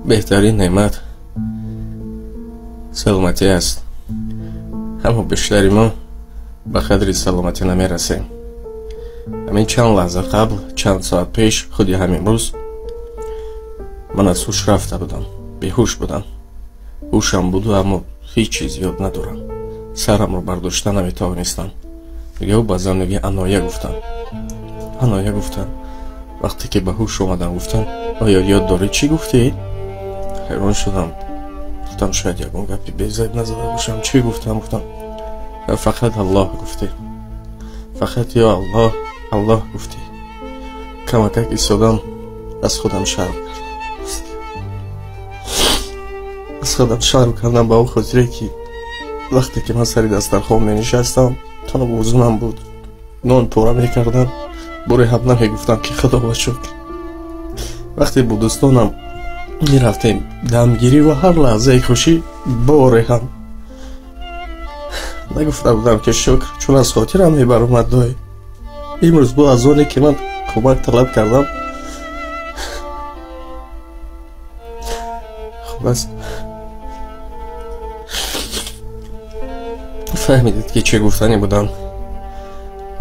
بهترین نعمت سلامتی است، اما بیشتری ما به قدر سلامتی نمی رسیم. همین چند لحظه قبل، چند ساعت پیش، خودی همین روز من از هوش رفته بودم، بیهوش بودم. هوشم بود اما هیچ چیز یاد ندارم. سرم رو برداشته نمی توانستم. دیگه با زندگی انایه گفتن. وقتی که به هوش اومدم گفتن آیا یاد داری چی گفتی؟ حیران شدم. گفتم شاید یکون گپی بی‌زید نزده باشم. چی گفتم؟ فقط الله گفتی، فقط یا الله گفتی. کمکک ایستادم، از خودم شرم کردم با اون خاطره که وقتی که من سری دسترخوان می نشستم تنها وضوم بود، نان پاره می کردم، بوری هم نمی گفتم که خدا با شکر. وقتی با دوستانم می رفتیم دمگیری و هر لحظه خوشی بوری هم نگفته بودم که شکر، چون از خاطرم می بر اومد دای. امروز با از اونی که من کمک طلب کردم خب بس فهمیدید که چه گفتنی بودم.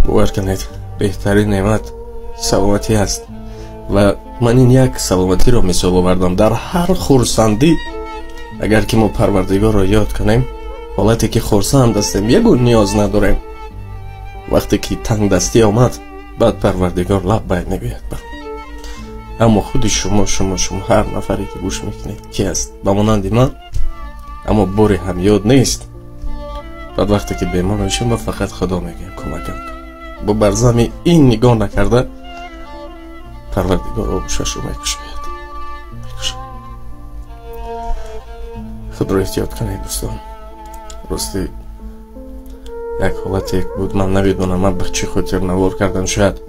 باور کنید بهترین نعمت سلامتی است و من این یک سلامتی رو مثال آوردم. در هر خرسندی اگر که ما پروردگار رو یاد کنیم، حالتی که خرسند هستیم یگون نیاز نداریم. وقتی که تنگ دستی آمد بعد پروردگار لب باید نگوید بر. اما خود شما هر نفری که گوش میکنید کی است؟ بمانند من، اما بوری هم یاد نیست. بعد وقتی که بیمار میشیم ما فقط خدا میگیم کمکم کن. با برزمی این نگاه نکرده پروردگار آبوشش رو میکشید. خود رو احتیاط کنید دوستان. راستی یک حالت یک بود، من نمیدونم من به چی خاطر نوار کردم. شاید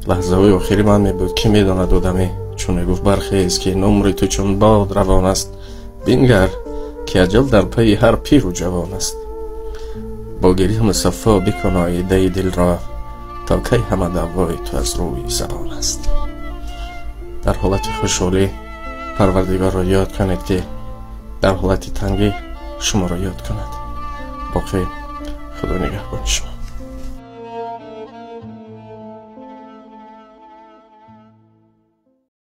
لحظه های آخری من میبود که میداند دادمی، چون میگفت برخیز که نمری تو چون باد روان است، بینگر که اجل در پی هر پیر و جوان است. با گریه مصفا بکن آیده دل را، تا کی همه دعوای تو از روی زبان است. در حالت خوشحالی پروردگار را یاد کنید که در حالت تنگی شما را یاد کند. باقی خدا نگهبان شما.